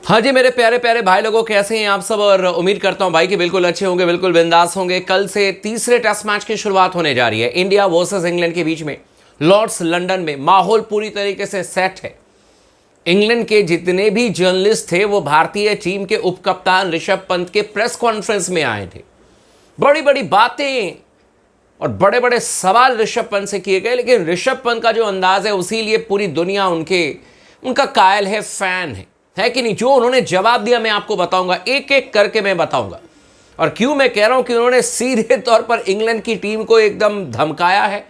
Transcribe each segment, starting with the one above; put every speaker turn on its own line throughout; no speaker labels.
हाँ जी मेरे प्यारे प्यारे भाई लोगों, कैसे हैं आप सब। और उम्मीद करता हूं भाई कि बिल्कुल अच्छे होंगे, बिल्कुल बिंदास होंगे। कल से तीसरे टेस्ट मैच की शुरुआत होने जा रही है इंडिया वर्सेस इंग्लैंड के बीच में, लॉर्ड्स लंदन में। माहौल पूरी तरीके से सेट है। इंग्लैंड के जितने भी जर्नलिस्ट थे वो भारतीय टीम के उपकप्तान ऋषभ पंत के प्रेस कॉन्फ्रेंस में आए थे। बड़ी बड़ी बातें और बड़े बड़े सवाल ऋषभ पंत से किए गए, लेकिन ऋषभ पंत का जो अंदाज है उसी लिए पूरी दुनिया उनका कायल है, फैन है कि नहीं। जो उन्होंने जवाब दिया मैं आपको बताऊंगा, एक एक करके मैं बताऊंगा। और क्यों मैं कह रहा हूं कि उन्होंने सीधे तौर पर इंग्लैंड की टीम को एकदम धमकाया है,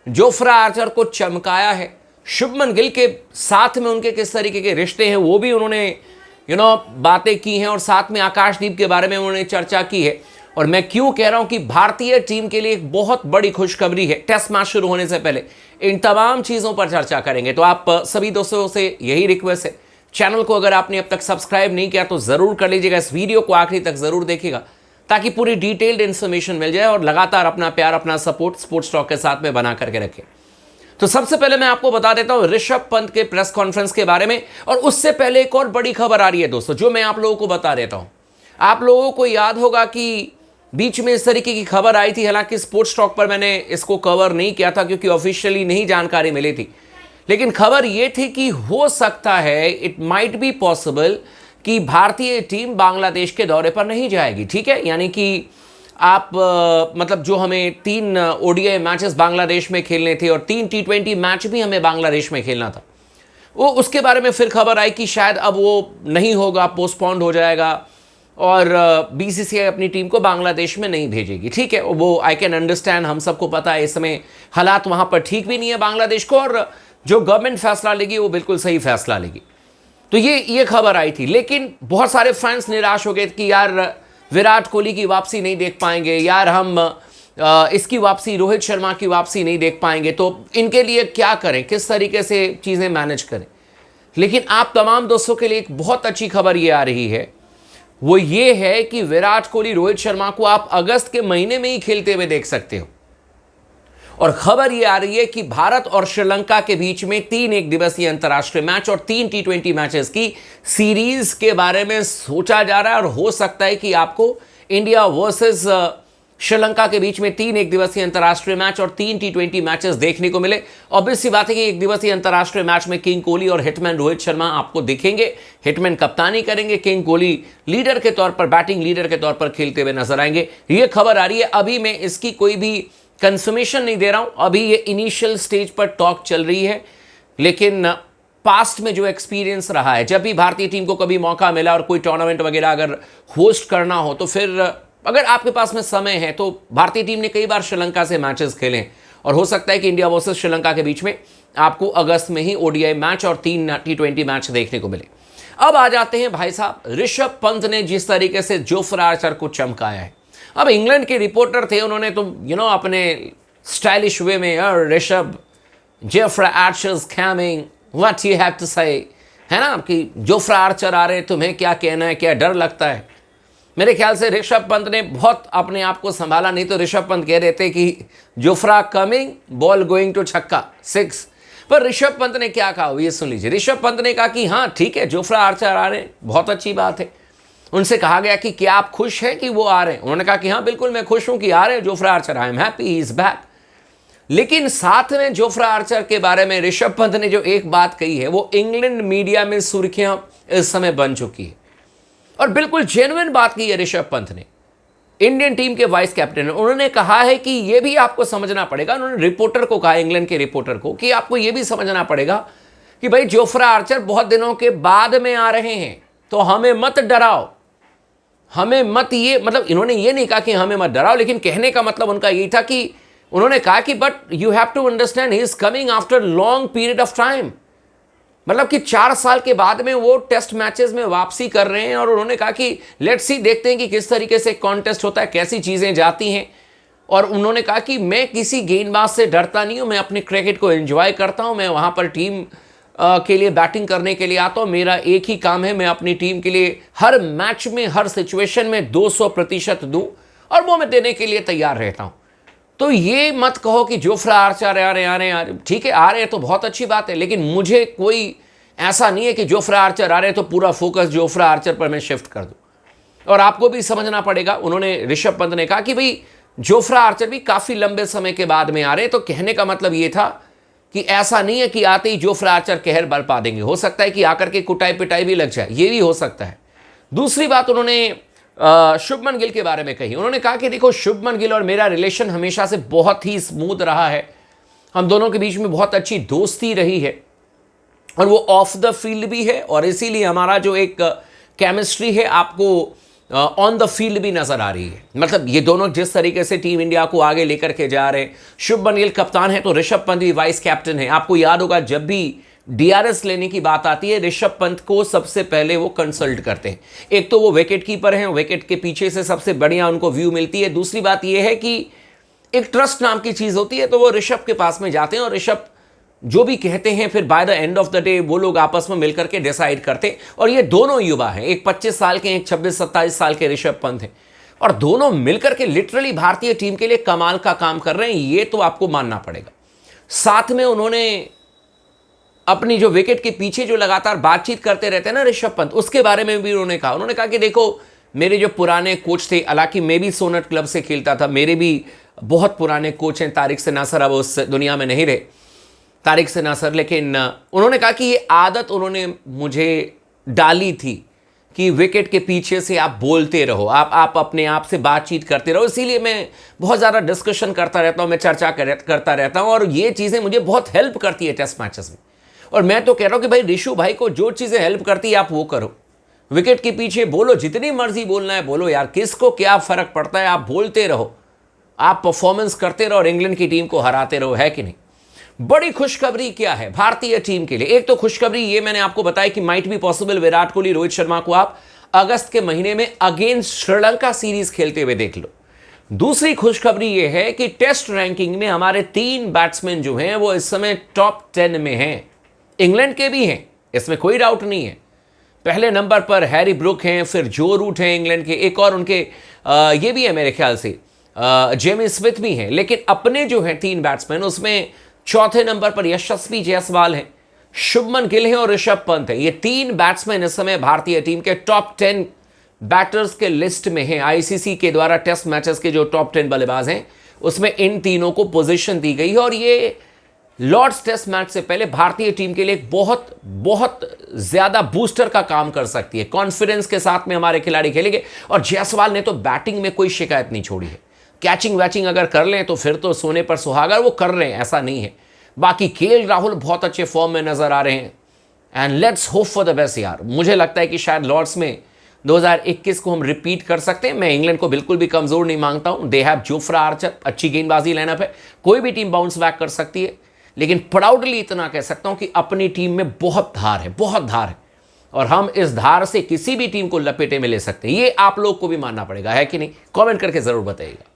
जोफ्रा आर्चर को चमकाया है, शुभमन गिल के साथ में उनके किस तरीके के रिश्ते हैं वो भी उन्होंने बातें की हैं, और साथ में आकाशदीप के बारे में उन्होंने चर्चा की है। और मैं क्यों कह रहा हूं कि भारतीय टीम के लिए एक बहुत बड़ी खुशखबरी है। टेस्ट मैच शुरू होने से पहले इन तमाम चीज़ों पर चर्चा करेंगे। तो आप सभी दोस्तों से यही रिक्वेस्ट है, चैनल को अगर आपने अब तक सब्सक्राइब नहीं किया तो ज़रूर कर लीजिएगा। इस वीडियो को आखिरी तक ज़रूर देखिएगा ताकि पूरी डिटेल्ड इन्फॉर्मेशन मिल जाए, और लगातार अपना प्यार, अपना सपोर्ट स्पोर्ट्स टॉक के साथ में बना करके रखें। तो सबसे पहले मैं आपको बता देता हूं ऋषभ पंत के प्रेस कॉन्फ्रेंस के बारे में। और उससे पहले एक और बड़ी खबर आ रही है दोस्तों, जो मैं आप लोगों को बता देता हूं। आप लोगों को याद होगा कि बीच में इस तरीके की खबर आई थी, हालांकि स्पोर्ट्स टॉक पर मैंने इसको कवर नहीं किया था क्योंकि ऑफिशियली नहीं जानकारी मिली थी। लेकिन खबर यह थी कि हो सकता है, इट माइट बी पॉसिबल, कि भारतीय टीम बांग्लादेश के दौरे पर नहीं जाएगी। ठीक है, यानी कि आप मतलब जो हमें 3 ओडीआई मैचेस बांग्लादेश में खेलने थे और 3 T20 मैच भी हमें बांग्लादेश में खेलना था, वो उसके बारे में फिर खबर आई कि शायद अब वो नहीं होगा, पोस्टपोन्ड हो जाएगा और बीसीसीआई अपनी टीम को बांग्लादेश में नहीं भेजेगी। ठीक है, वो आई कैन अंडरस्टैंड, हम सबको पता है इस समय हालात वहाँ पर ठीक भी नहीं है बांग्लादेश को, और जो गवर्नमेंट फैसला लेगी वो बिल्कुल सही फैसला लेगी। तो ये खबर आई थी। लेकिन बहुत सारे फैंस निराश हो गए कि यार विराट कोहली की वापसी नहीं देख पाएंगे, यार हम इसकी वापसी, रोहित शर्मा की वापसी नहीं देख पाएंगे, तो इनके लिए क्या करें, किस तरीके से चीज़ें मैनेज करें। लेकिन आप तमाम दोस्तों के लिए एक बहुत अच्छी खबर ये आ रही है, वो ये है कि विराट कोहली, रोहित शर्मा को आप अगस्त के महीने में ही खेलते हुए देख सकते हो। और खबर यह आ रही है कि भारत और श्रीलंका के बीच में 3 एक दिवसीय अंतर्राष्ट्रीय मैच और 3 T20 मैचेस की सीरीज के बारे में सोचा जा रहा है। और हो सकता है कि आपको इंडिया वर्सेस श्रीलंका के बीच में 3 एक दिवसीय अंतर्राष्ट्रीय मैच और 3 T20 मैचेस देखने को मिले। ऑब्वियस सी बात है कि एक दिवसीय अंतर्राष्ट्रीय मैच में किंग कोहली और हिटमैन रोहित शर्मा आपको दिखेंगे। हिटमैन कप्तानी करेंगे, किंग कोहली लीडर के तौर पर, बैटिंग लीडर के तौर पर खेलते हुए नजर आएंगे। ये खबर आ रही है, अभी मैं इसकी कोई भी कंफर्मेशन नहीं दे रहा हूं, अभी ये इनिशियल स्टेज पर टॉक चल रही है। लेकिन पास्ट में जो एक्सपीरियंस रहा है, जब भी भारतीय टीम को कभी मौका मिला और कोई टूर्नामेंट वगैरह अगर होस्ट करना हो, तो फिर अगर आपके पास में समय है तो भारतीय टीम ने कई बार श्रीलंका से मैचेस खेले, और हो सकता है कि इंडिया वर्सेस श्रीलंका के बीच में आपको अगस्त में ही ओडीआई मैच और 3 T20 मैच देखने को मिले। अब आ जाते हैं भाई साहब, ऋषभ पंत ने जिस तरीके से जोफ्रा आर्चर को चमकाया है। अब इंग्लैंड के रिपोर्टर थे, उन्होंने तो अपने स्टाइलिश वे में, Rishabh, Jofra Archer is coming, what you have to say, है ना, कि जोफ्रा आर्चर आ रहे हैं, तुम्हें क्या कहना है, क्या डर लगता है। मेरे ख्याल से ऋषभ पंत ने बहुत अपने आप को संभाला, नहीं तो ऋषभ पंत कह रहे थे कि Jofra coming, ball going to छक्का 6। पर ऋषभ पंत ने क्या कहा ये सुन लीजिए। ऋषभ पंत ने कहा कि हाँ ठीक है, जोफ्रा आर्चर आ रहे हैं, बहुत अच्छी बात है। उनसे कहा गया कि क्या आप खुश हैं कि वो आ रहे हैं। उन्होंने कहा कि हाँ बिल्कुल मैं खुश हूं कि आ रहे हैं Jofra Archer, I am happy he is back. लेकिन साथ में जोफ्रा आर्चर के बारे में ऋषभ पंत ने जो एक बात कही है, वो इंग्लैंड मीडिया में सुर्खियां इस समय बन चुकी है, और बिल्कुल जेन्युइन बात की है ऋषभ पंत ने, इंडियन टीम के वाइस कैप्टन ने। उन्होंने कहा है कि यह भी आपको समझना पड़ेगा, उन्होंने रिपोर्टर को कहा, इंग्लैंड के रिपोर्टर को, कि आपको यह भी समझना पड़ेगा कि भाई जोफ्रा आर्चर बहुत दिनों के बाद में आ रहे हैं, तो हमें मत डराओ, हमें मत, ये मतलब इन्होंने ये नहीं कहा कि हमें मत डराओ, लेकिन कहने का मतलब उनका यही था कि उन्होंने कहा कि but you have to understand he is coming after long period of time, मतलब कि 4 साल के बाद में वो टेस्ट मैचेस में वापसी कर रहे हैं। और उन्होंने कहा कि लेट्स सी, देखते हैं कि किस तरीके से कॉन्टेस्ट होता है, कैसी चीज़ें जाती हैं। और उन्होंने कहा कि मैं किसी गेंदबाज से डरता नहीं हूँ, मैं अपने क्रिकेट को एंजॉय करता हूँ, मैं वहाँ पर टीम के लिए बैटिंग करने के लिए आता हूँ, मेरा एक ही काम है, मैं अपनी टीम के लिए हर मैच में, हर सिचुएशन में 200% दूँ, और वो मैं देने के लिए तैयार रहता हूँ। तो ये मत कहो कि जोफ्रा आर्चर आ रहे हैं, ठीक है आ रहे हैं तो बहुत अच्छी बात है, लेकिन मुझे कोई ऐसा नहीं है कि जोफ्रा आर्चर आ रहे तो पूरा फोकस जोफ्रा आर्चर पर मैं शिफ्ट कर दूं। और आपको भी समझना पड़ेगा, उन्होंने ऋषभ पंत ने कहा कि भाई जोफ्रा आर्चर भी काफी लंबे समय के बाद में आ रहे हैं, तो कहने का मतलब यह था कि ऐसा नहीं है कि आते ही जोफ्रा आर्चर कहर बरपा देंगे, हो सकता है कि आकर के कुटाई पिटाई भी लग जाए, ये भी हो सकता है। दूसरी बात उन्होंने शुभमन गिल के बारे में कही। उन्होंने कहा कि देखो, शुभमन गिल और मेरा रिलेशन हमेशा से बहुत ही स्मूथ रहा है, हम दोनों के बीच में बहुत अच्छी दोस्ती रही है और वो ऑफ द फील्ड भी है, और इसीलिए हमारा जो एक केमिस्ट्री है आपको ऑन द फील्ड भी नजर आ रही है। मतलब ये दोनों जिस तरीके से टीम इंडिया को आगे लेकर के जा रहे हैं, शुभमन गिल कप्तान है तो ऋषभ पंत भी वाइस कैप्टन है। आपको याद होगा जब भी डीआरएस लेने की बात आती है, ऋषभ पंत को सबसे पहले वो कंसल्ट करते हैं। एक तो वो विकेट कीपर हैं, विकेट के पीछे से सबसे बढ़िया उनको व्यू मिलती है। दूसरी बात ये है कि एक ट्रस्ट नाम की चीज होती है, तो वो ऋषभ के पास में जाते हैं और ऋषभ जो भी कहते हैं फिर by the end of the day वो लोग आपस में मिलकर के डिसाइड करते। और ये दोनों युवा हैं, एक 25 साल के, एक 26-27 साल के ऋषभ पंत हैं, और दोनों मिलकर के लिटरली भारतीय टीम के लिए कमाल का काम कर रहे हैं, ये तो आपको मानना पड़ेगा। साथ में उन्होंने अपनी जो विकेट के पीछे जो लगातार बातचीत करते रहते हैं ना ऋषभ पंत, उसके बारे में भी उन्होंने कहा कि देखो, मेरे जो पुराने कोच थे, हालांकि मैं भी सोनट क्लब से खेलता था, मेरे भी बहुत पुराने कोच हैं, तारिक से नासर, अब उस दुनिया में नहीं रहे तारिक से नासर, लेकिन उन्होंने कहा कि ये आदत उन्होंने मुझे डाली थी कि विकेट के पीछे से आप बोलते रहो, आप अपने आप से बातचीत करते रहो। इसीलिए मैं बहुत ज़्यादा डिस्कशन करता रहता हूँ, मैं चर्चा करता रहता हूँ, और ये चीज़ें मुझे बहुत हेल्प करती है टेस्ट मैचेस में। और मैं तो कह रहा हूँ कि भाई ऋषु भाई को जो चीज़ें हेल्प करती है आप वो करो, विकेट के पीछे बोलो, जितनी मर्जी बोलना है बोलो यार, किसको क्या फ़र्क पड़ता है, आप बोलते रहो, आप परफॉर्मेंस करते रहो और इंग्लैंड की टीम को हराते रहो, है कि नहीं। बड़ी खुशखबरी क्या है भारतीय टीम के लिए? एक तो खुशखबरी ये मैंने आपको बताया कि might be possible Virat Kohli, Rohit Sharma को आप अगस्त के महीने में अगेंस्ट श्रीलंका सीरीज खेलते हुए देख लो। दूसरी खुशखबरी ये है कि टेस्ट रैंकिंग में हमारे 3 बैट्समैन जो हैं वो इस समय टॉप 10 में हैं, इंग्लैंड के भी हैं, इसमें कोई डाउट नहीं है। पहले नंबर पर हैरी ब्रुक हैं, फिर जो रूट हैं इंग्लैंड के, एक और उनके ये भी है मेरे ख्याल से जेमी स्मिथ भी हैं, लेकिन अपने जो हैं 3 बैट्समैन उसमें चौथे नंबर पर यशस्वी जायसवाल हैं, शुभमन गिल हैं और ऋषभ पंत हैं। ये 3 बैट्समैन इस समय भारतीय टीम के टॉप 10 बैटर्स के लिस्ट में हैं। आईसीसी के द्वारा टेस्ट मैचेस के जो टॉप 10 बल्लेबाज हैं उसमें इन तीनों को पोजीशन दी गई है, और ये लॉर्ड्स टेस्ट मैच से पहले भारतीय टीम के लिए एक बहुत बहुत ज्यादा बूस्टर का काम कर सकती है। कॉन्फिडेंस के साथ में हमारे खिलाड़ी खेलेंगे, और जायसवाल ने तो बैटिंग में कोई शिकायत नहीं छोड़ी है। कैचिंग वैचिंग अगर कर लें तो फिर तो सोने पर सुहागा, वो कर रहे हैं, ऐसा नहीं है। बाकी केएल राहुल बहुत अच्छे फॉर्म में नजर आ रहे हैं, and let's hope for the best यार। मुझे लगता है कि शायद लॉर्ड्स में 2021 को हम रिपीट कर सकते हैं। मैं इंग्लैंड को बिल्कुल भी कमजोर नहीं मांगता हूं। दे हैव जोफ्रा आर्चर, अच्छी गेंदबाजी लाइनअप है, कोई भी टीम बाउंस बैक कर सकती है, लेकिन प्राउडली इतना कह सकता हूं कि अपनी टीम में बहुत धार है, बहुत धार है, और हम इस धार से किसी भी टीम को लपेटे में ले सकते हैं। ये आप लोग को भी मानना पड़ेगा, है कि नहीं? कमेंट करके जरूर बताइएगा।